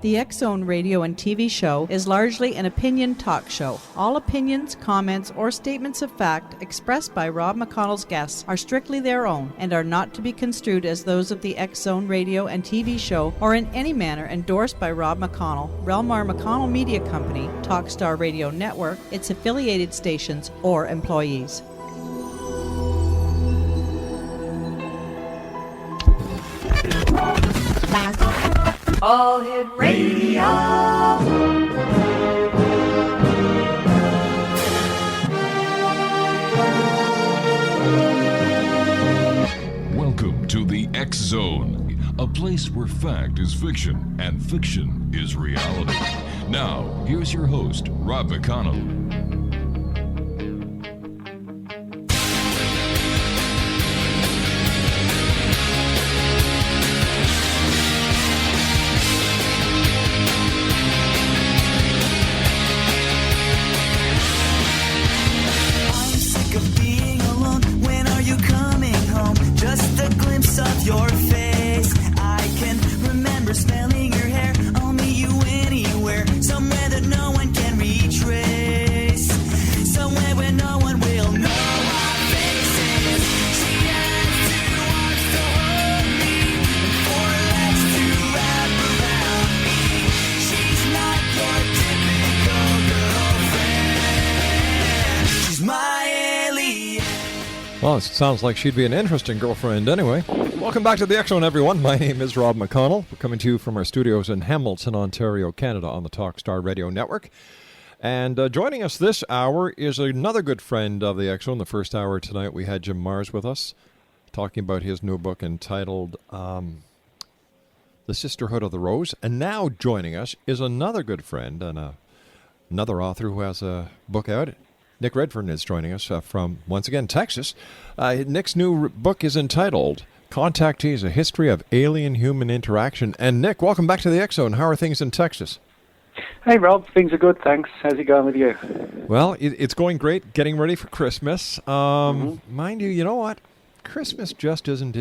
The X-Zone radio and TV show is largely an opinion talk show. All opinions, comments, or statements of fact expressed by Rob McConnell's guests are strictly their own and are not to be construed as those of the X-Zone radio and TV show or in any manner endorsed by Rob McConnell, Relmar McConnell Media Company, Talkstar Radio Network, its affiliated stations, or employees. All Hit Radio. Welcome to the X Zone, a place where fact is fiction and fiction is reality. Now, here's your host, Rob McConnell. Of your face, I can remember smelling your hair. I'll meet you anywhere, somewhere that no one can retrace, somewhere where no one will know our faces. She has two arms to hold me, and four legs to wrap around me. She's not your typical girlfriend. She's my alien. Well, it sounds like she'd be an interesting girlfriend anyway. Welcome back to the X-Zone, everyone. My name is Rob McConnell. We're coming to you from our studios in Hamilton, Ontario, Canada on the Talkstar Radio Network. And joining us this hour is another good friend of the X-Zone. The first hour tonight we had Jim Mars with us, talking about his new book entitled The Sisterhood of the Rose. And now joining us is another good friend and another author who has a book out. Nick REDFERN is joining us from, once again, Texas. Nick's new book is entitled Contactee, A History of Alien-Human Interaction. And Nick, welcome back to the X-Zone. How are things in Texas? Hey, Rob. Things are good, thanks. How's it going with you? Well, it's going great. Getting ready for Christmas. Mind you, you know what? Christmas just isn't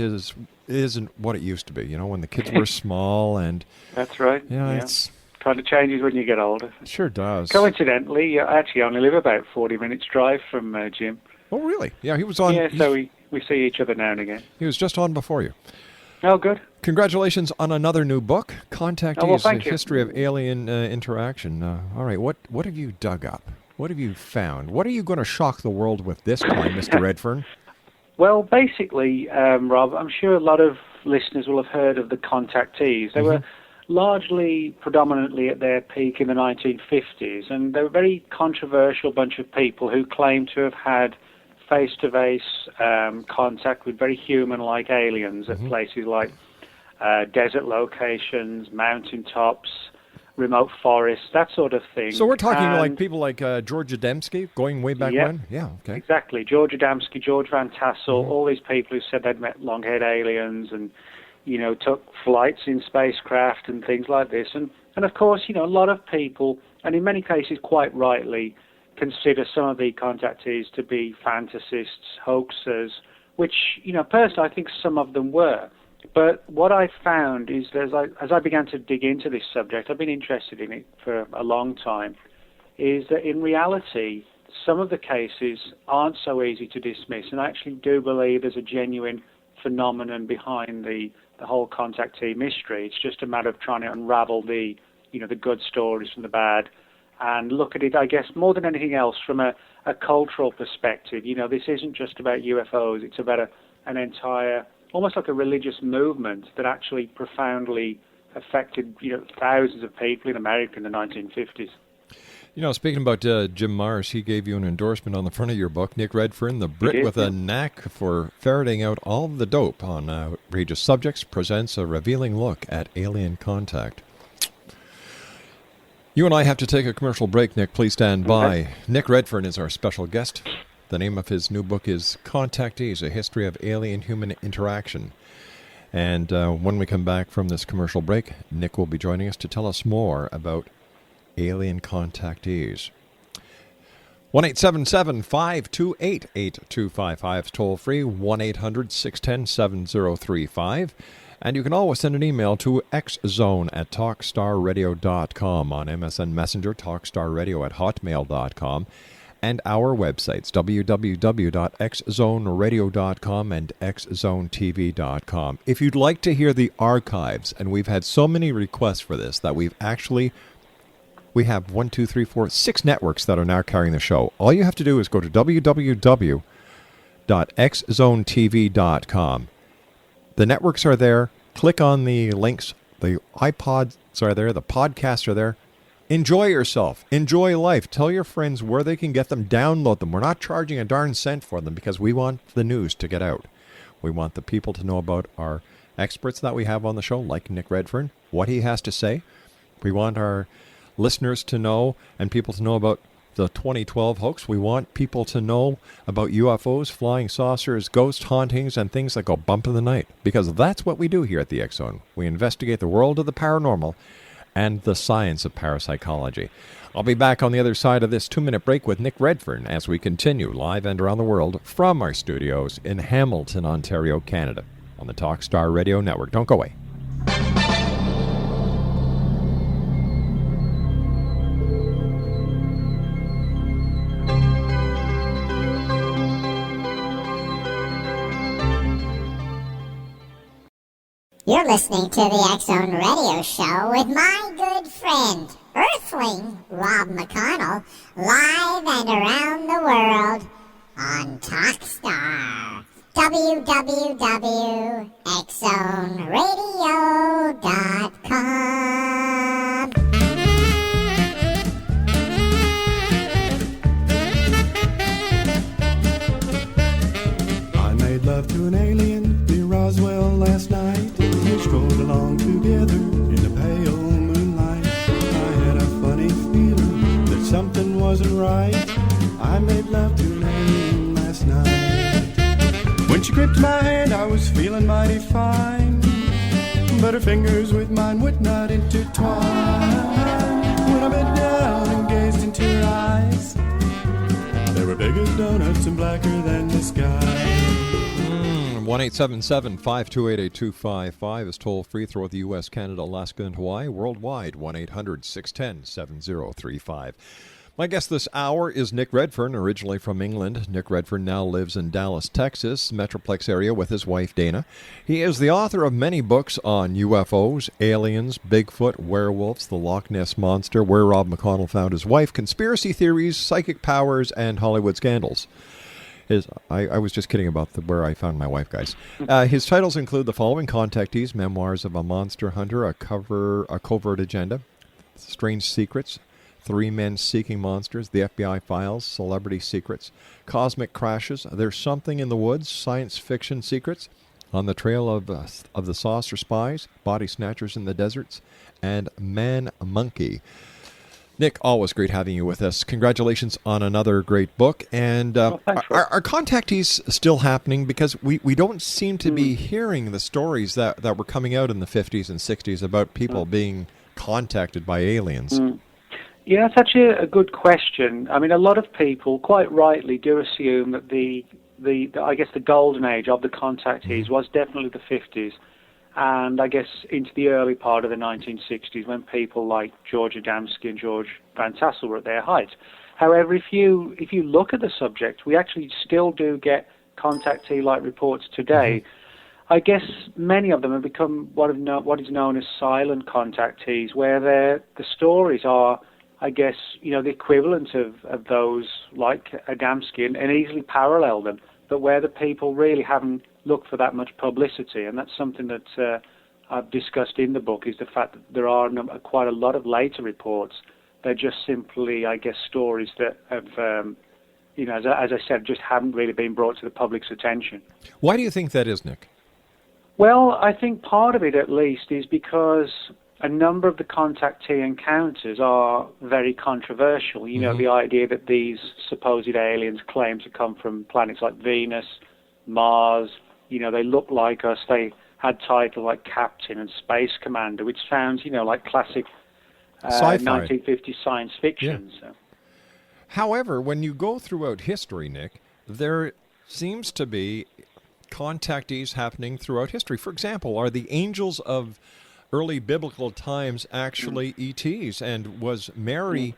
what it used to be. You know, when the kids were small and... That's right. It's... Kind of changes when you get older. It sure does. Coincidentally, I actually only live about 40 minutes drive from Jim. Oh, really? Yeah, he was on... Yeah, so we see each other now and again. He was just on before you. Oh, good. Congratulations on another new book, Contactee, A History of Alien Interaction. All right, what have you dug up? What have you found? What are you going to shock the world with this time, Mr. REDFERN? Well, basically, Rob, I'm sure a lot of listeners will have heard of the contactees. They were largely, predominantly at their peak in the 1950s, and they were a very controversial bunch of people who claimed to have had face-to-face contact with very human-like aliens at places like desert locations, mountaintops, remote forests, that sort of thing. So we're talking like people like George Adamski, going way back when? Yeah, okay. Exactly. George Adamski, George Van Tassel, all these people who said they'd met long-haired aliens and, you know, took flights in spacecraft and things like this. And of course, you know, a lot of people, and in many cases quite rightly, consider some of the contactees to be fantasists, hoaxers, which, you know, personally I think some of them were. But what I found is that as I began to dig into this subject, I've been interested in it for a long time, is that in reality, some of the cases aren't so easy to dismiss, and I actually do believe there's a genuine phenomenon behind the whole contactee mystery. It's just a matter of trying to unravel the good stories from the bad and look at it, I guess, more than anything else from a cultural perspective. You know, this isn't just about UFOs. It's about an entire, almost like a religious movement that actually profoundly affected, you know, thousands of people in America in the 1950s. You know, speaking about Jim Mars, he gave you an endorsement on the front of your book. Nick REDFERN, the Brit with a knack for ferreting out all the dope on outrageous subjects, presents a revealing look at alien contact. You and I have to take a commercial break, Nick. Please stand by. Okay. Nick REDFERN is our special guest. The name of his new book is Contactee, A History of Alien-Human Interaction. And when we come back from this commercial break, Nick will be joining us to tell us more about alien contactees. 1-877-528-8255 is toll free. 1-800-610-7035. And you can always send an email to xzone@talkstarradio.com, on MSN Messenger, talkstarradio@hotmail.com, and our websites, www.xzoneradio.com and xzonetv.com. If you'd like to hear the archives, and we've had so many requests for this that we have 6 networks that are now carrying the show. All you have to do is go to www.xzonetv.com. The networks are there. Click on the links. The iPods are there. The podcasts are there. Enjoy yourself. Enjoy life. Tell your friends where they can get them. Download them. We're not charging a darn cent for them because we want the news to get out. We want the people to know about our experts that we have on the show, like Nick Redfern, what he has to say. We want our listeners to know and people to know about the 2012 hoax. We want people to know about UFOs, flying saucers, ghost hauntings, and things that go bump in the night. Because that's what we do here at the X Zone. We investigate the world of the paranormal and the science of parapsychology. I'll be back on the other side of this 2-minute break with Nick Redfern as we continue live and around the world from our studios in Hamilton, Ontario, Canada, on the Talkstar Radio Network. Don't go away. You're listening to the X Zone Radio Show with my good friend, Earthling Rob McConnell, live and around the world on Talkstar. www.xzoneradio.com. I made love to an alien near Roswell last night. We strolled along together in the pale moonlight. I had a funny feeling that something wasn't right. I made love to an alien last night. When she gripped my hand, I was feeling mighty fine, but her fingers with mine would not intertwine. When I bent down and gazed into her eyes, they were big as donuts and blacker than the sky. 1-877-528-8255 is toll-free throughout the U.S., Canada, Alaska, and Hawaii. Worldwide, 1-800-610-7035. My guest this hour is Nick Redfern, originally from England. Nick Redfern now lives in Dallas, Texas, Metroplex area with his wife, Dana. He is the author of many books on UFOs, aliens, Bigfoot, werewolves, the Loch Ness Monster, where Rob McConnell found his wife, conspiracy theories, psychic powers, and Hollywood scandals. I was just kidding about where I found my wife, guys. His titles include the following: Contactees, Memoirs of a Monster Hunter, A Covert Agenda, Strange Secrets, 3 Men Seeking Monsters, The FBI Files, Celebrity Secrets, Cosmic Crashes, There's Something in the Woods, Science Fiction Secrets, On the Trail of the Saucer Spies, Body Snatchers in the Deserts, and Man Monkey. Nick, always great having you with us. Congratulations on another great book. And are contactees still happening? Because we don't seem to be hearing the stories that were coming out in the 50s and 60s about people being contacted by aliens. Yeah, that's actually a good question. I mean, a lot of people, quite rightly, do assume that the I guess the golden age of the contactees was definitely the 50s. And I guess into the early part of the 1960s, when people like George Adamski and George Van Tassel were at their height. However, if you look at the subject, we actually still do get contactee-like reports today. I guess many of them have become what is known as silent contactees, where the stories are, I guess, the equivalent of those like Adamski and easily parallel them, but where the people really haven't looked for that much publicity. And that's something that I've discussed in the book, is the fact that there are quite a lot of later reports. They're just simply, I guess, stories that have, as I said, just haven't really been brought to the public's attention. Why do you think that is, Nick? Well, I think part of it, at least, is because a number of the contactee encounters are very controversial. The idea that these supposed aliens claim to come from planets like Venus, Mars, they look like us. They had titles like Captain and Space Commander, which sounds, like classic 1950s science fiction. Yeah. So. However, when you go throughout history, Nick, there seems to be contactees happening throughout history? For example, are the angels of early biblical times actually ETs? And was Mary,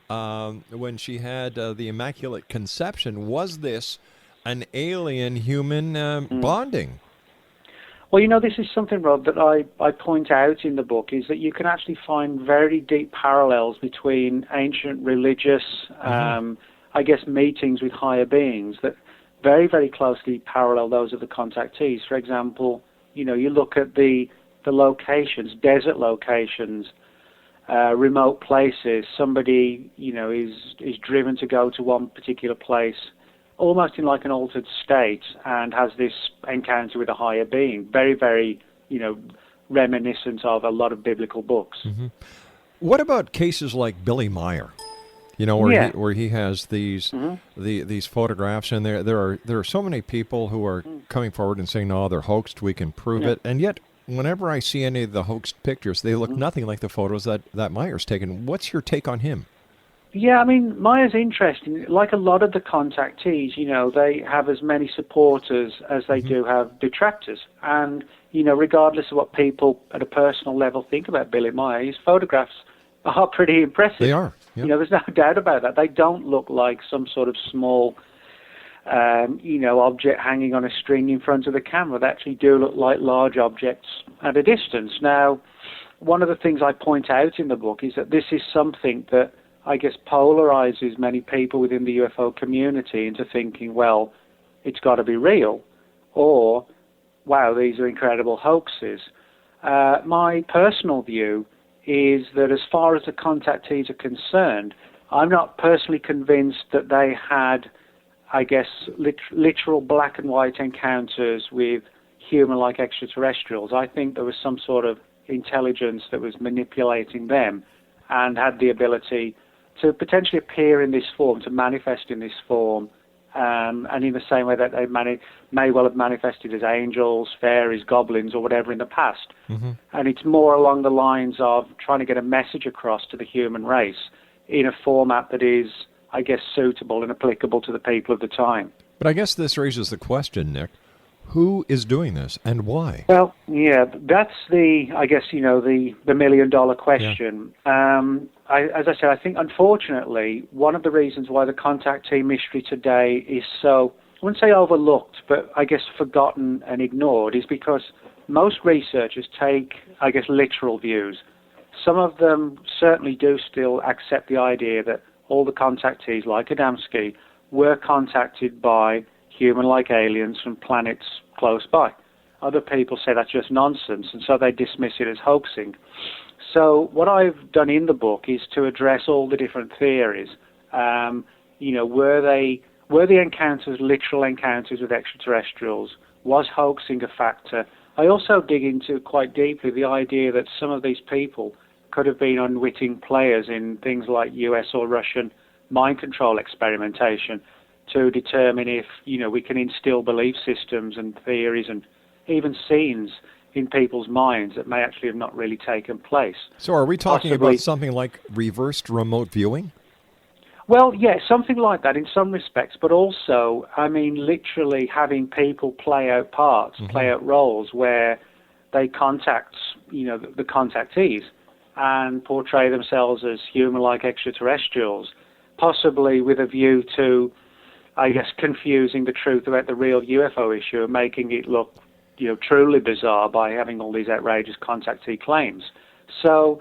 when she had the Immaculate Conception, was this an alien-human bonding? Well, this is something, Rob, that I point out in the book, is that you can actually find very deep parallels between ancient religious, meetings with higher beings that very, very closely parallel those of the contactees. For example, you look at the locations, desert locations, remote places. Somebody, is driven to go to one particular place, almost in like an altered state, and has this encounter with a higher being. Very, very, reminiscent of a lot of biblical books. Mm-hmm. What about cases like Billy Meyer? Where he has these these photographs, and there are so many people who are coming forward and saying, no, they're hoaxed, we can prove it. And yet, whenever I see any of the hoaxed pictures, they look nothing like the photos that Meyer's taken. What's your take on him? Yeah, Meyer's interesting. Like a lot of the contactees, they have as many supporters as they do have detractors. And, regardless of what people at a personal level think about Billy Meyer, his photographs are pretty impressive. They are. Yep. There's no doubt about that. They don't look like some sort of small, object hanging on a string in front of the camera. They actually do look like large objects at a distance. Now, one of the things I point out in the book is that this is something that I guess polarizes many people within the UFO community into thinking, well, it's got to be real, or, wow, these are incredible hoaxes. My personal view is that as far as the contactees are concerned, I'm not personally convinced that they had, I guess, literal black and white encounters with human-like extraterrestrials. I think there was some sort of intelligence that was manipulating them and had the ability to potentially appear in this form, to manifest in this form, and in the same way that they may well have manifested as angels, fairies, goblins, or whatever in the past. Mm-hmm. And it's more along the lines of trying to get a message across to the human race in a format that is, I guess, suitable and applicable to the people of the time. But I guess this raises the question, Nick, who is doing this and why? Well, yeah, that's the million-dollar question. Yeah. As I said, I think, unfortunately, one of the reasons why the contactee mystery today is so, I wouldn't say overlooked, but I guess forgotten and ignored, is because most researchers take, I guess, literal views. Some of them certainly do still accept the idea that all the contactees, like Adamski, were contacted by human-like aliens from planets close by. Other people say that's just nonsense, and so they dismiss it as hoaxing. So what I've done in the book is to address all the different theories. Were the encounters literal encounters with extraterrestrials? Was hoaxing a factor? I also dig into quite deeply the idea that some of these people could have been unwitting players in things like US or Russian mind control experimentation to determine if, we can instill belief systems and theories and even scenes in people's minds that may actually have not really taken place. So are we talking about something like reversed remote viewing? Well, yeah, something like that in some respects, but also, literally having people play out parts, play out roles where they contact, the contactees and portray themselves as human-like extraterrestrials, possibly with a view to, I guess, confusing the truth about the real UFO issue and making it look, truly bizarre by having all these outrageous contactee claims. So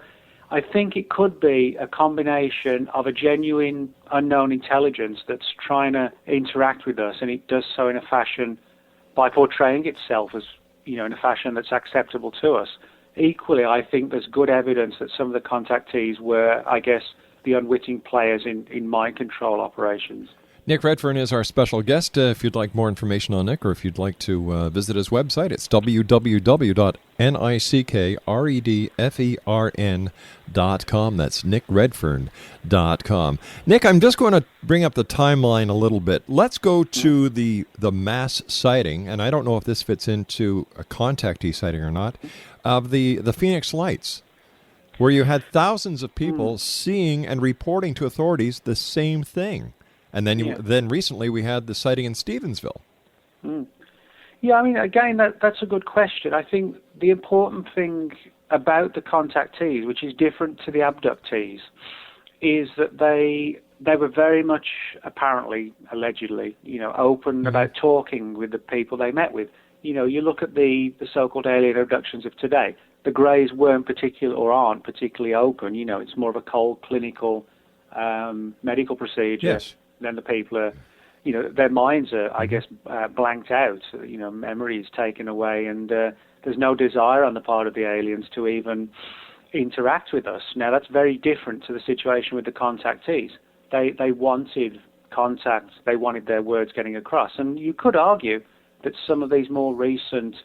I think it could be a combination of a genuine unknown intelligence that's trying to interact with us, and it does so in a fashion by portraying itself as, in a fashion that's acceptable to us. Equally, I think there's good evidence that some of the contactees were, I guess, the unwitting players in mind control operations. Nick REDFERN is our special guest. If you'd like more information on Nick, or if you'd like to visit his website, it's www.nickredfern.com. That's nickredfern.com. Nick, I'm just going to bring up the timeline a little bit. Let's go to the mass sighting, and I don't know if this fits into a contactee sighting or not, of the Phoenix Lights, where you had thousands of people seeing and reporting to authorities the same thing. And then, then recently we had the sighting in Stevensville. Yeah, I mean, again, that's a good question. I think the important thing about the contactees, which is different to the abductees, is that they were very much, apparently, allegedly, open about talking with the people they met with. You look at the so-called alien abductions of today, the Greys aren't particularly open. It's more of a cold clinical medical procedure. Yes. Then the people are, their minds are, I guess, blanked out. Memory is taken away, and there's no desire on the part of the aliens to even interact with us. Now, that's very different to the situation with the contactees. They wanted contact. They wanted their words getting across. And you could argue that some of these more recent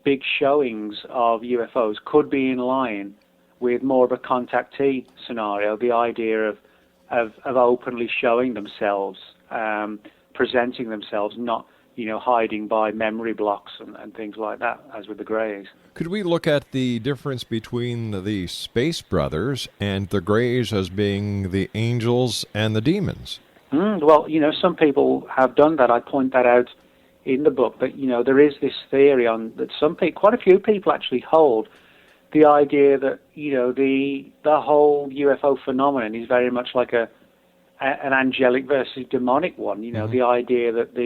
big showings of UFOs could be in line with more of a contactee scenario, the idea of openly showing themselves, presenting themselves, not hiding by memory blocks and things like that, as with the Greys. Could we look at the difference between the Space Brothers and the Greys as being the angels and the demons? Well, some people have done that. I point that out in the book, that, there is this theory that quite a few people actually hold, the idea that, the whole UFO phenomenon is very much like an angelic versus demonic one. The idea that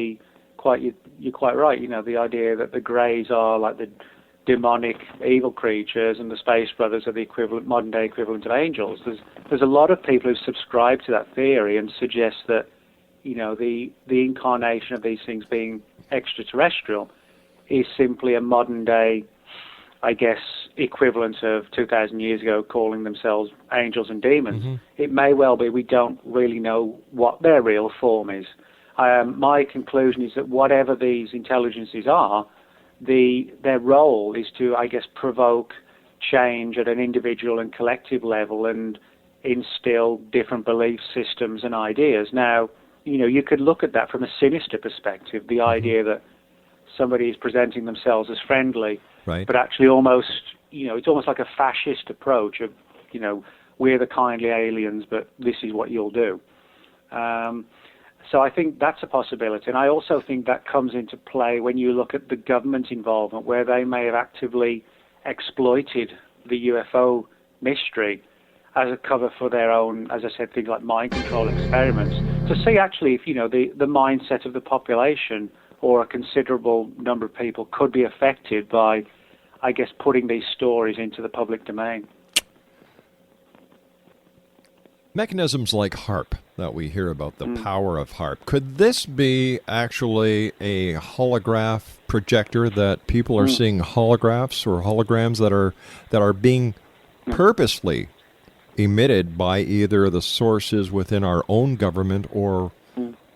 you're quite right. The idea that the Greys are like the demonic evil creatures, and the Space Brothers are the modern day equivalent of angels. There's a lot of people who subscribe to that theory and suggest that the incarnation of these things being extraterrestrial is simply a modern day, I guess, equivalent of 2,000 years ago calling themselves angels and demons. It may well be. We don't really know what their real form is. My conclusion is that whatever these intelligences are, their role is to, I guess, provoke change at an individual and collective level and instill different belief systems and ideas. Now, you could look at that from a sinister perspective, the idea that somebody is presenting themselves as friendly, right, but actually almost, it's almost like a fascist approach of, we're the kindly aliens, but this is what you'll do. So I think that's a possibility. And I also think that comes into play when you look at the government involvement, where they may have actively exploited the UFO mystery as a cover for their own, as I said, things like mind control experiments, to see actually if, the mindset of the population or a considerable number of people could be affected by, I guess, putting these stories into the public domain. Mechanisms like HARP that we hear about, the power of HARP, could this be actually a holograph projector that people are seeing holographs or holograms that are being purposely emitted by either the sources within our own government or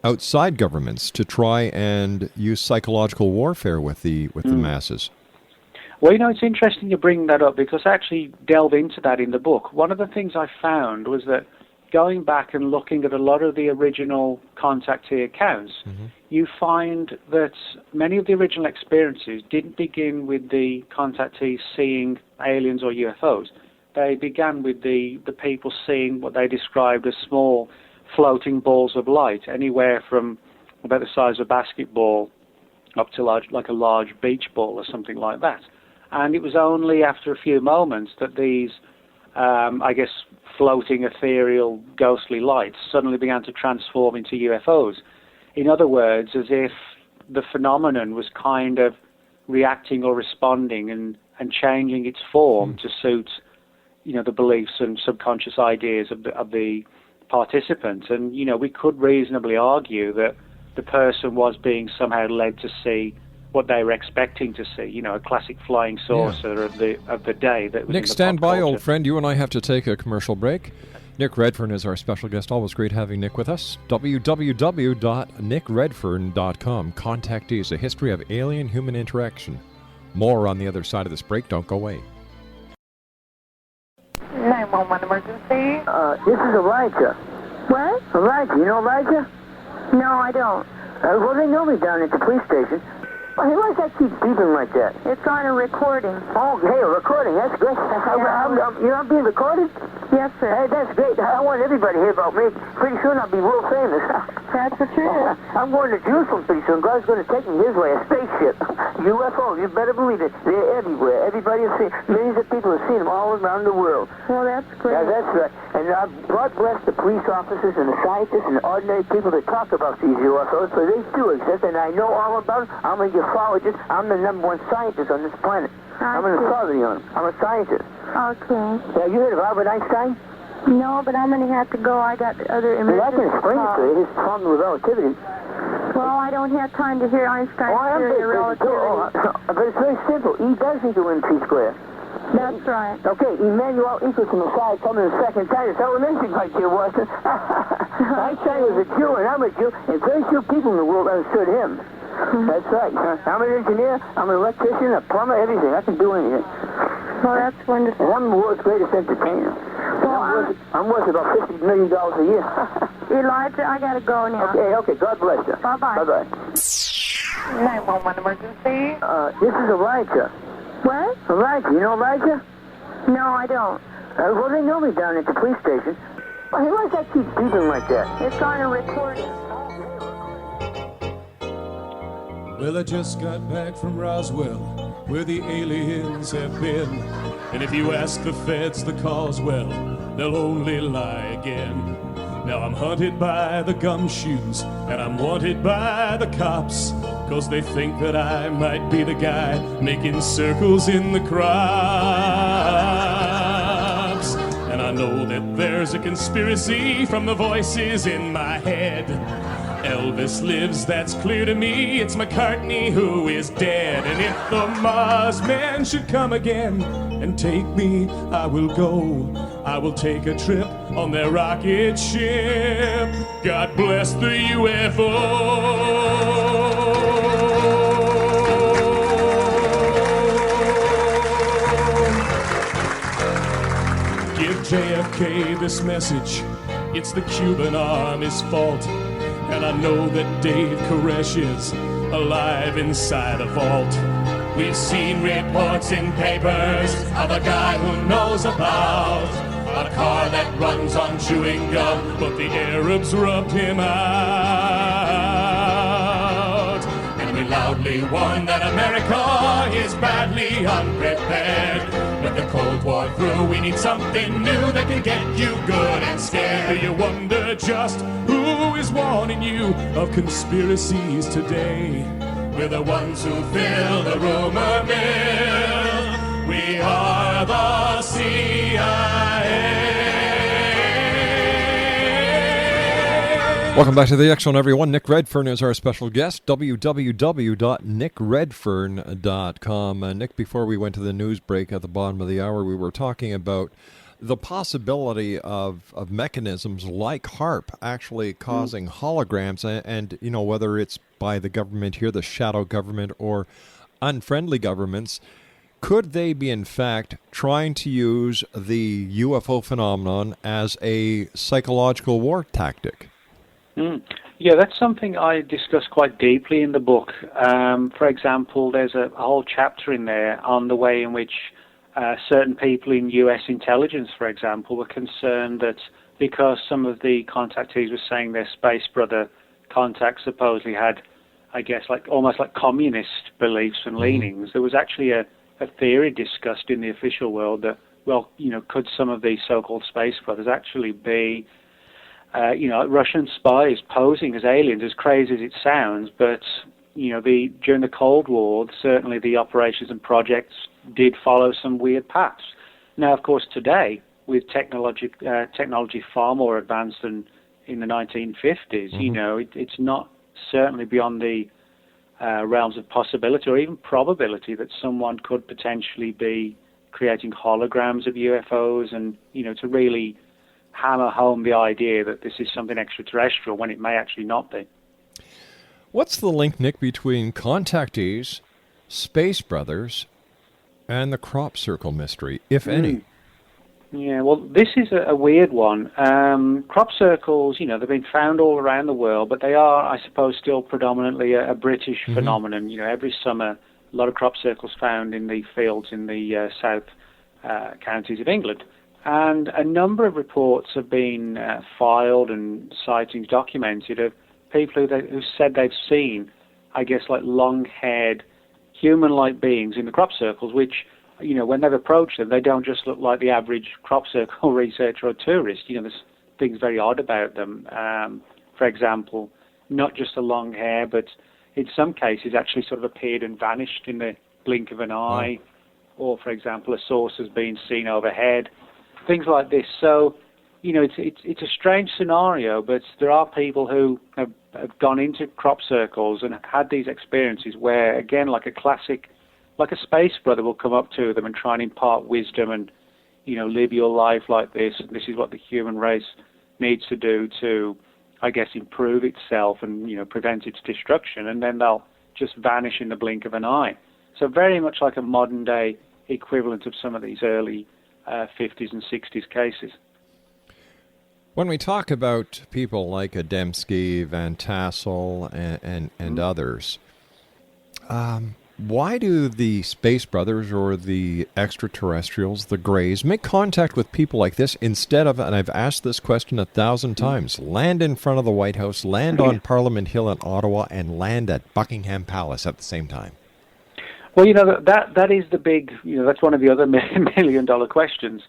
outside governments to try and use psychological warfare with the masses? Well, it's interesting you bring that up, because I actually delve into that in the book. One of the things I found was that going back and looking at a lot of the original contactee accounts, you find that many of the original experiences didn't begin with the contactees seeing aliens or UFOs. They began with the people seeing what they described as small floating balls of light, anywhere from about the size of a basketball up to like a large beach ball or something like that. And it was only after a few moments that these, I guess, floating ethereal ghostly lights suddenly began to transform into UFOs. In other words, as if the phenomenon was kind of reacting or responding and changing its form to suit, the beliefs and subconscious ideas of the participants. And, we could reasonably argue that the person was being somehow led to see what they were expecting to see, a classic flying saucer of the day. That was Nick, stand by, old friend. You and I have to take a commercial break. Nick Redfern is our special guest. Always great having Nick with us. www.nickredfern.com. Contactees, a history of alien-human interaction. More on the other side of this break. Don't go away. 911 emergency. This is Elijah. What? Elijah, you know Elijah? No, I don't. Well, they know me down at the police station. Well, hey, why does that keep beeping like that? It's on a recording. Oh, hey, a recording. That's great. Yeah. You're not being recorded? Yes, sir. Hey, that's great. I want everybody to hear about me. Pretty soon I'll be world famous. That's the truth. I'm going to Jerusalem pretty soon. God's going to take me his way, a spaceship. UFO, you better believe it. They're everywhere. Everybody has seen, millions of people have seen them all around the world. Well, that's great. Yeah, that's right. And God bless the police officers and the scientists and the ordinary people that talk about these UFOs, for they do exist, and I know all about them. I'm a ufologist. I'm the #1 scientist on this planet. I'm an authority on them. I'm a scientist. Okay. Have you heard of Albert Einstein? No, but I'm going to have to go. I got other Well, I can emergency explain it to you, calls. his formula of relativity. Well, I don't have time to hear Einstein's theory of relativity. But it's very simple. E does equal MC squared. That's right. Okay, Emmanuel equals the Messiah coming the second time. It's elementary, my dear Watson. Einstein was a Jew, and I'm a Jew, and very few people in the world understood him. That's right. I'm an engineer, I'm an electrician, a plumber, everything. I can do anything. Well, that's wonderful. And I'm the world's greatest entertainer. Well, I'm worth about $50 million a year. Elijah, I got to go now. Okay, God bless you. Bye-bye. Bye-bye. 911 emergency. This is Elijah. What? Elijah, you know Elijah? No, I don't. Well, they know me down at the police station. Well, hey, why does that keep beeping like that? It's on a recording. Well, I just got back from Roswell, where the aliens have been. And if you ask the feds the cause, well, they'll only lie again. Now I'm hunted by the gumshoes, and I'm wanted by the cops, 'cause they think that I might be the guy making circles in the crops. And I know that there's a conspiracy from the voices in my head. Elvis lives, that's clear to me. It's McCartney who is dead. And if the Mars man should come again and take me, I will go. I will take a trip on their rocket ship. God bless the UFO. Give JFK this message. It's the Cuban Army's fault. And I know that Dave Koresh is alive inside a vault. We've seen reports in papers of a guy who knows about a car that runs on chewing gum, but the Arabs rubbed him out. And we loudly warn that America is badly unprepared. With the Cold War through, we need something new that can get you good and scared. Do you wonder just who is warning you of conspiracies today? We're the ones who fill the rumor mill. We are the CIA. Welcome back to the X Zone, everyone. Nick Redfern is our special guest. www.nickredfern.com. Nick, before we went to the news break at the bottom of the hour, we were talking about the possibility of mechanisms like HARP actually causing holograms, and you know, whether it's by the government here, the shadow government, or unfriendly governments. Could they be, in fact, trying to use the UFO phenomenon as a psychological war tactic? Yeah, that's something I discuss quite deeply in the book. For example, there's a whole chapter in there on the way in which certain people in U.S. intelligence, for example, were concerned that because some of the contactees were saying their space brother contacts supposedly had, I guess, like almost like communist beliefs and leanings, there was actually a theory discussed in the official world that, well, you know, could some of these so-called space brothers actually be Russian spies posing as aliens, as crazy as it sounds, but, you know, during the Cold War, certainly the operations and projects did follow some weird paths. Now, of course, today, with technology far more advanced than in the 1950s, you know, it's not certainly beyond the realms of possibility or even probability that someone could potentially be creating holograms of UFOs and, you know, to really hammer home the idea that this is something extraterrestrial when it may actually not be. What's the link, Nick, between contactees, space brothers, and the crop circle mystery, if any? Yeah, well, this is a weird one. Crop circles, you know, they've been found all around the world, but they are, I suppose, still predominantly a British phenomenon. You know, every summer, a lot of crop circles found in the fields in the south counties of England. And a number of reports have been filed and sightings documented of people who said they've seen, I guess, like long-haired, human-like beings in the crop circles, which, you know, when they've approached them, they don't just look like the average crop circle researcher or tourist. You know, there's things very odd about them. For example, not just the long hair, but in some cases actually sort of appeared and vanished in the blink of an eye. Wow. Or, for example, a source has been seen overhead. Things like this. So, you know, it's a strange scenario, but there are people who have gone into crop circles and had these experiences where, again, like a space brother will come up to them and try and impart wisdom and, you know, live your life like this. This is what the human race needs to do to, I guess, improve itself and, you know, prevent its destruction. And then they'll just vanish in the blink of an eye. So very much like a modern-day equivalent of some of these early 50s and 60s cases. When we talk about people like Adamski, Van Tassel, and others, why do the Space Brothers or the extraterrestrials, the Greys, make contact with people like this instead of, and I've asked this question 1,000 times, land in front of the White House, land on Parliament Hill in Ottawa, and land at Buckingham Palace at the same time? Well, you know, that is the big, you know, that's one of the other million-dollar questions.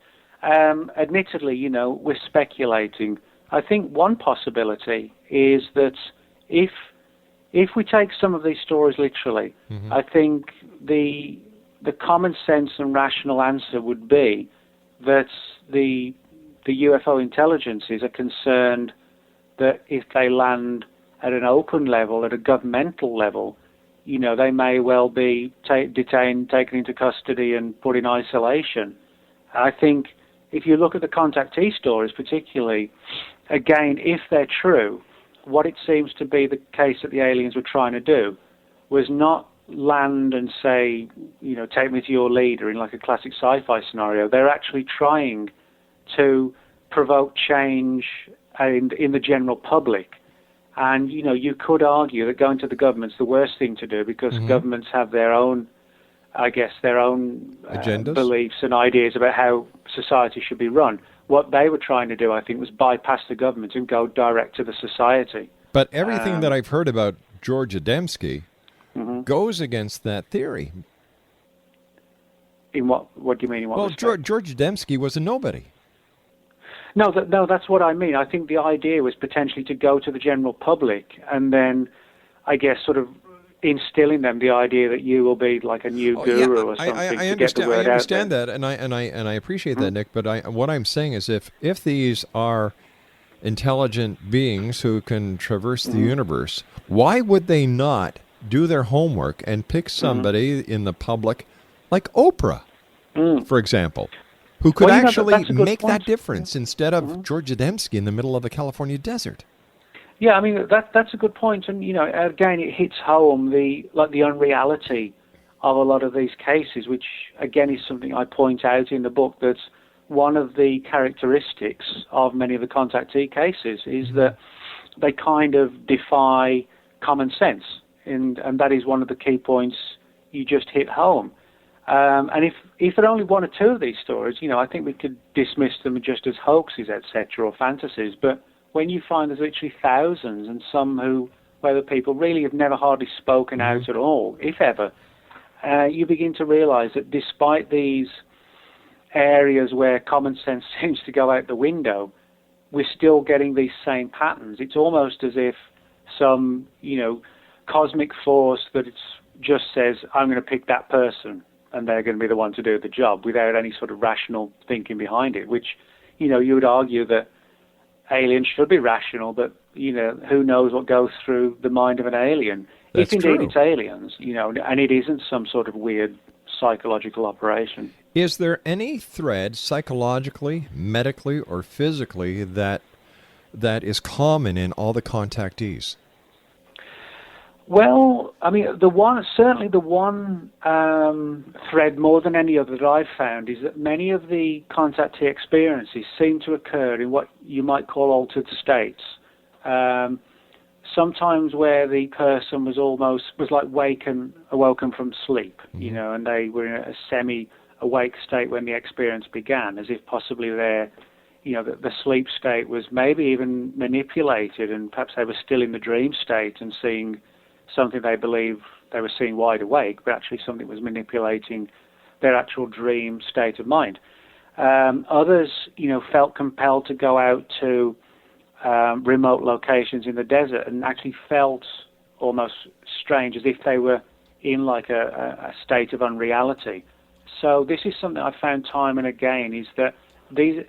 Admittedly, you know, we're speculating. I think one possibility is that if we take some of these stories literally, I think the common sense and rational answer would be that the UFO intelligences are concerned that if they land at an open level, at a governmental level, you know, they may well be detained, taken into custody, and put in isolation. I think if you look at the contactee stories particularly, again, if they're true, what it seems to be the case that the aliens were trying to do was not land and say, you know, take me to your leader in like a classic sci-fi scenario. They're actually trying to provoke change in the general public. And, you know, you could argue that going to the government's the worst thing to do because governments have their own, I guess, their own beliefs and ideas about how society should be run. What they were trying to do, I think, was bypass the government and go direct to the society. But everything that I've heard about George Adamski goes against that theory. In what do you mean? In what respect? Well, George Adamski was a nobody. No, that's what I mean. I think the idea was potentially to go to the general public and then, I guess, sort of instill in them the idea that you will be like a new guru or something to get the word out. I understand that, and I appreciate that, Nick. But what I'm saying is, if these are intelligent beings who can traverse the universe, why would they not do their homework and pick somebody in the public, like Oprah, for example, who could actually make that difference instead of George Adamski in the middle of the California desert? Yeah, I mean, that's a good point. And, you know, again, it hits home the unreality of a lot of these cases, which, again, is something I point out in the book. That's one of the characteristics of many of the contactee cases is that they kind of defy common sense. And that is one of the key points you just hit home. And if there are only one or two of these stories, you know, I think we could dismiss them just as hoaxes, etc., or fantasies. But when you find there's literally thousands, and some where the people really have never hardly spoken out at all, if ever, you begin to realize that despite these areas where common sense seems to go out the window, we're still getting these same patterns. It's almost as if some, you know, cosmic force that just says, I'm going to pick that person, and they're going to be the one to do the job without any sort of rational thinking behind it, which, you know, you would argue that aliens should be rational, but, you know, who knows what goes through the mind of an alien. That's if indeed true. it's aliens, you know, and it isn't some sort of weird psychological operation. Is there any thread psychologically, medically, or physically that is common in all the contactees? Well, I mean, the one thread more than any other that I've found is that many of the contactee experiences seem to occur in what you might call altered states. Sometimes where the person was like awoken from sleep, you know, and they were in a awake state when the experience began, as if possibly the sleep state was maybe even manipulated, and perhaps they were still in the dream state and seeing something they believe they were seeing wide awake, but actually something was manipulating their actual dream state of mind. Others, felt compelled to go out to remote locations in the desert and actually felt almost strange, as if they were in like a state of unreality. So this is something I've found time and again, is that these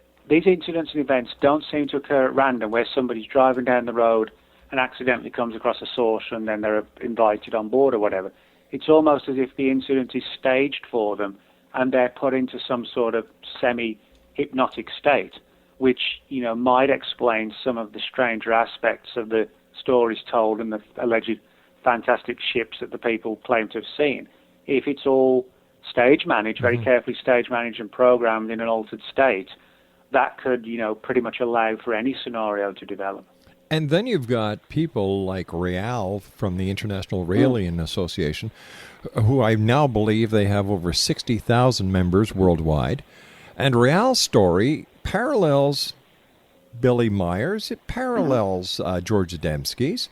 incidents and events don't seem to occur at random, where somebody's driving down the road and accidentally comes across a source and then they're invited on board or whatever. It's almost as if the incident is staged for them and they're put into some sort of semi-hypnotic state, which, might explain some of the stranger aspects of the stories told and the alleged fantastic ships that the people claim to have seen. If it's all stage managed, very carefully stage managed and programmed in an altered state, that could, pretty much allow for any scenario to develop. And then you've got people like Real from the International Raelian Association, who I now believe they have over 60,000 members worldwide. And Real's story parallels Billy Myers. It parallels George Adamski's.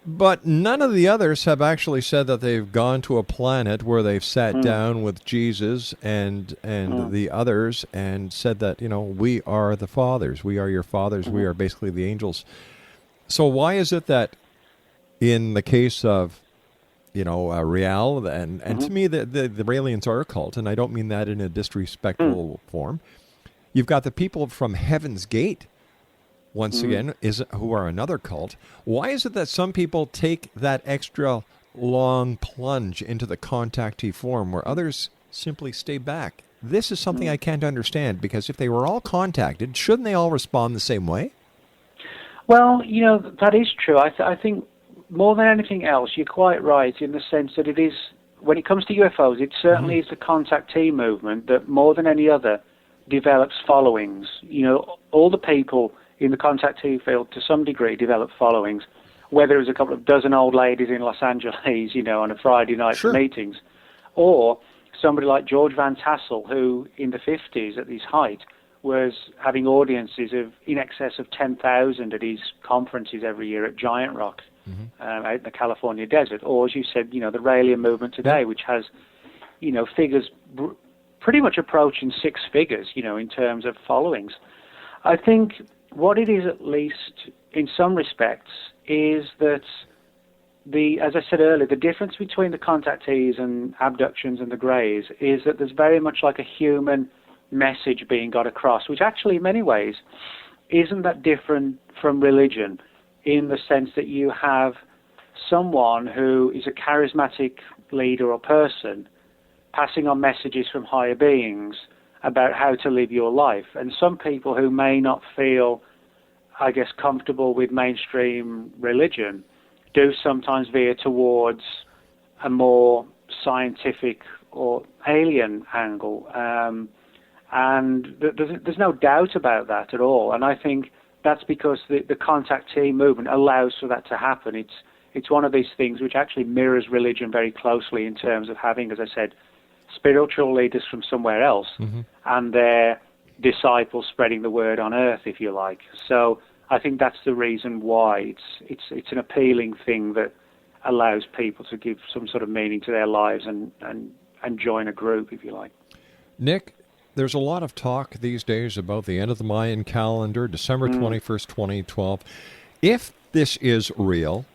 But none of the others have actually said that they've gone to a planet where they've sat down with Jesus and the others and said that, we are the fathers. We are your fathers. We are basically the angels. So why is it that in the case of, Real, and to me, the Raelians are a cult, and I don't mean that in a disrespectful form. You've got the people from Heaven's Gate, once again, who are another cult. Why is it that some people take that extra long plunge into the contactee form where others simply stay back? This is something I can't understand, because if they were all contacted, shouldn't they all respond the same way? Well, that is true. I think more than anything else, you're quite right in the sense that it is, when it comes to UFOs, it certainly is the contactee movement that more than any other develops followings. All the people in the contactee field, to some degree, develop followings, whether it was a couple of dozen old ladies in Los Angeles, on a Friday night for meetings, or somebody like George Van Tassel, who in the 50s, at his height, was having audiences of in excess of 10,000 at his conferences every year at Giant Rock, out in the California desert. Or, as you said, the Raelian movement today, which has, figures pretty much approaching six figures, in terms of followings. I think what it is, at least in some respects, is that as I said earlier, the difference between the contactees and abductions and the Greys is that there's very much like a human message being got across, which actually in many ways isn't that different from religion, in the sense that you have someone who is a charismatic leader or person passing on messages from higher beings about how to live your life. And some people who may not feel, I guess, comfortable with mainstream religion do sometimes veer towards a more scientific or alien angle. And there's no doubt about that at all. And I think that's because the contactee movement allows for that to happen. It's one of these things which actually mirrors religion very closely in terms of having, as I said, spiritual leaders from somewhere else and their disciples spreading the word on earth, if you like. So I think that's the reason why it's an appealing thing that allows people to give some sort of meaning to their lives and join a group, if you like. Nick, there's a lot of talk these days about the end of the Mayan calendar, December 21st, 2012. If this is real,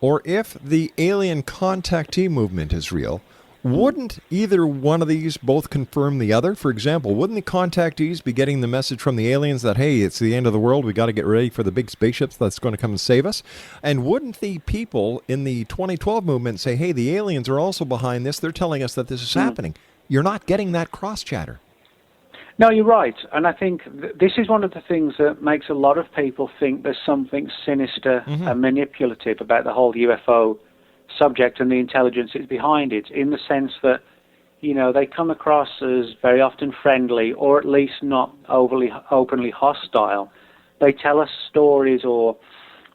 or if the alien contactee movement is real, wouldn't either one of these both confirm the other? For example, wouldn't the contactees be getting the message from the aliens that, hey, it's the end of the world, we got to get ready for the big spaceships that's going to come and save us? And wouldn't the people in the 2012 movement say, hey, the aliens are also behind this, they're telling us that this is happening? You're not getting that cross-chatter. No, you're right. And I think this is one of the things that makes a lot of people think there's something sinister and manipulative about the whole UFO subject and the intelligence that's behind it, in the sense that, they come across as very often friendly, or at least not openly hostile. They tell us stories or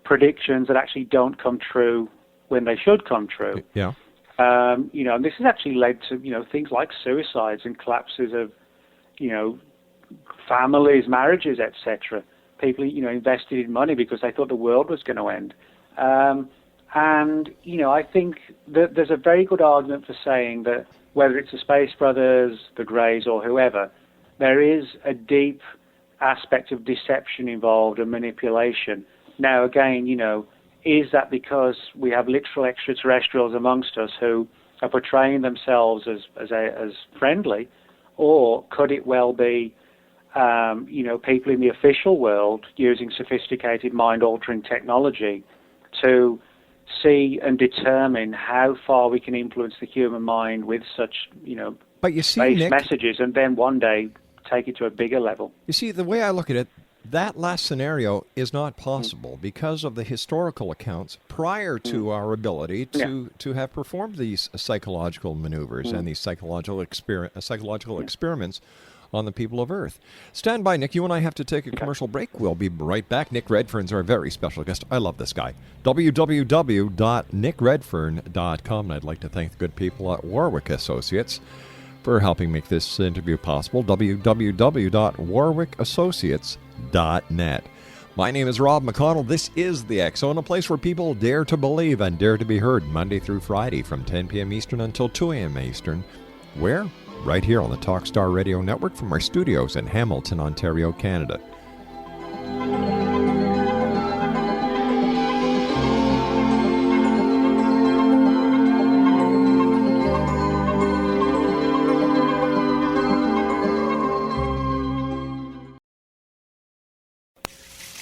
predictions that actually don't come true when they should come true. Yeah. And this has actually led to, things like suicides and collapses of, families, marriages, etc. People, invested in money because they thought the world was going to end. I think that there's a very good argument for saying that whether it's the Space Brothers, the Greys, or whoever, there is a deep aspect of deception involved and manipulation. Now, again, is that because we have literal extraterrestrials amongst us who are portraying themselves as friendly, or could it well be, people in the official world using sophisticated mind-altering technology to see and determine how far we can influence the human mind with such, but you see, base Nick, messages, and then one day take it to a bigger level. You see, the way I look at it, that last scenario is not possible because of the historical accounts prior to our ability to have performed these psychological maneuvers and these psychological experiments on the people of Earth. Stand by, Nick. You and I have to take a commercial break. We'll be right back. Nick Redfern's our very special guest. I love this guy. www.nickredfern.com. And I'd like to thank the good people at Warwick Associates for helping make this interview possible. www.warwickassociates.net. My name is Rob McConnell. This is The X Zone, a place where people dare to believe and dare to be heard Monday through Friday from 10 p.m. Eastern until 2 a.m. Eastern. Where? Right here on the Talkstar Radio Network from our studios in Hamilton, Ontario, Canada.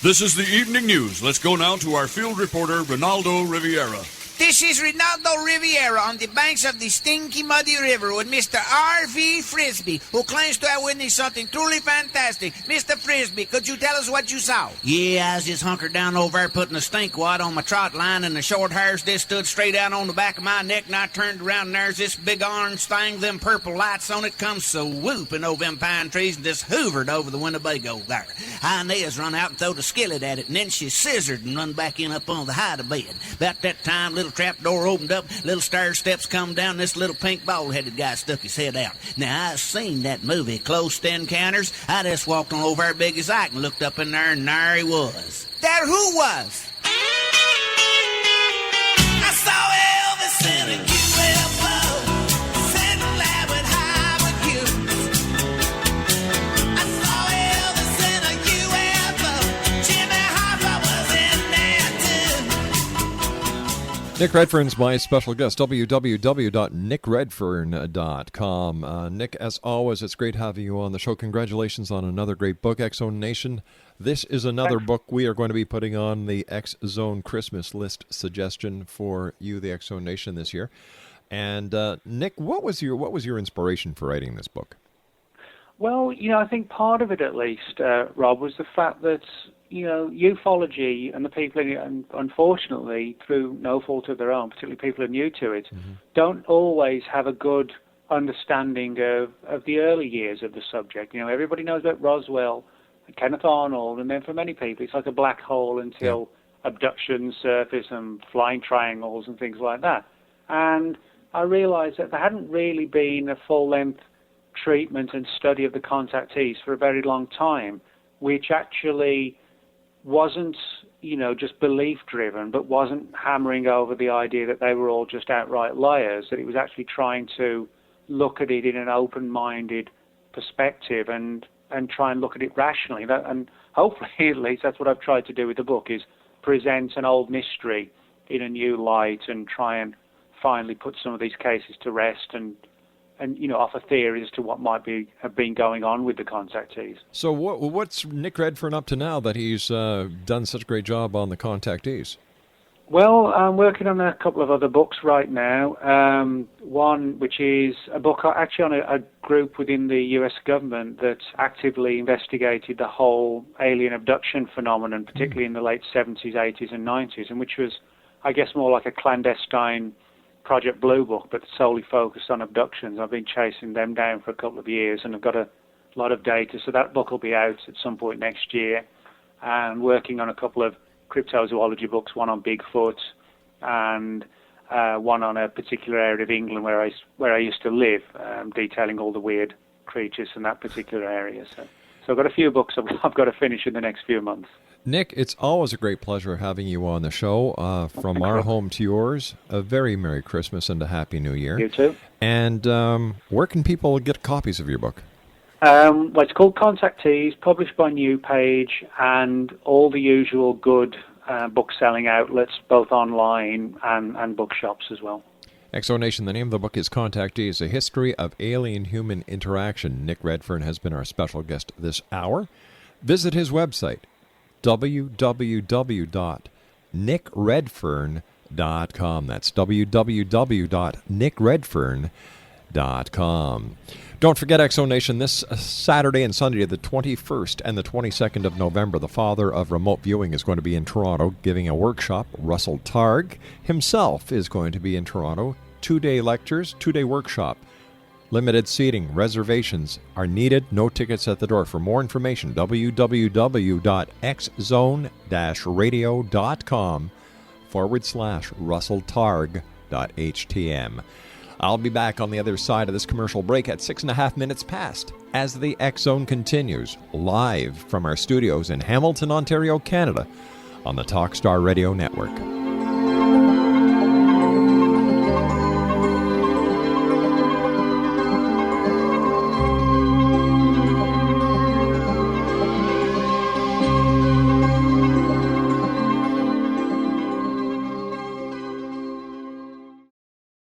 This is the evening news. Let's go now to our field reporter, Ronaldo Riviera. This is Ronaldo Riviera on the banks of the stinky, muddy river with Mr. R.V. Frisbee, who claims to have witnessed something truly fantastic. Mr. Frisbee, could you tell us what you saw? Yeah, I was just hunkered down over there putting a stink wad on my trot line, and the short hairs just stood straight out on the back of my neck, and I turned around, and there's this big orange thing, them purple lights on it, comes swooping over them pine trees and just hoovered over the Winnebago there. Inez run out and throwed a skillet at it, and then she scissored and run back in up on the hide of bed. About that time, little trap door opened up, little stair steps come down, this little pink bald-headed guy stuck his head out. Now, I seen that movie, Close Encounters. I just walked on over there big as I can, looked up in there, and there he was. There who was? I saw Elvis in a UFO, sitting there with Howard Hughes. I saw Elvis in a UFO, Jimmy Hoffa was in there too. Nick Redfern's my special guest, www.nickredfern.com. Nick, as always, it's great having you on the show. Congratulations on another great book, X Zone Nation. This is another book we are going to be putting on the X Zone Christmas list suggestion for you, the X Zone Nation, this year. And Nick, what was your inspiration for writing this book? Well, I think part of it, at least, Rob, was the fact that ufology and the people in it, and unfortunately, through no fault of their own, particularly people who are new to it, don't always have a good understanding of the early years of the subject. Everybody knows about Roswell and Kenneth Arnold, and then for many people, it's like a black hole until abductions surface and flying triangles and things like that. And I realized that there hadn't really been a full-length treatment and study of the contactees for a very long time, which actually wasn't, just belief-driven, but wasn't hammering over the idea that they were all just outright liars, that it was actually trying to look at it in an open-minded perspective and try and look at it rationally. And hopefully, at least, that's what I've tried to do with the book, is present an old mystery in a new light and try and finally put some of these cases to rest and offer theories as to what might have been going on with the contactees. So what's Nick Redfern up to now that he's done such a great job on the contactees? Well, I'm working on a couple of other books right now. One, which is a book actually on a group within the U.S. government that actively investigated the whole alien abduction phenomenon, particularly in the late 70s, 80s, and 90s, and which was, I guess, more like a clandestine Project Blue Book, but solely focused on abductions. I've been chasing them down for a couple of years, and I've got a lot of data, so that book will be out at some point next year. And working on a couple of cryptozoology books, one on Bigfoot and one on a particular area of England where I used to live, detailing all the weird creatures in that particular area. So I've got a few books I've got to finish in the next few months. Nick, it's always a great pleasure having you on the show. From our home to yours, a very Merry Christmas and a Happy New Year. You too. And where can people get copies of your book? Well, it's called Contactee, published by New Page, and all the usual good book-selling outlets, both online and bookshops as well. Exonation, the name of the book is Contactee, is a history of alien-human interaction. Nick Redfern has been our special guest this hour. Visit his website, www.nickredfern.com. That's www.nickredfern.com. Don't forget, Exonation, this Saturday and Sunday, the 21st and the 22nd of November, the father of remote viewing is going to be in Toronto giving a workshop. Russell Targ himself is going to be in Toronto. 2-day lectures, 2-day workshop. Limited seating. Reservations are needed. No tickets at the door. For more information, www.xzone-radio.com/RussellTarg.htm. I'll be back on the other side of this commercial break at 6.5 minutes past as the X Zone continues live from our studios in Hamilton, Ontario, Canada on the Talkstar Radio Network.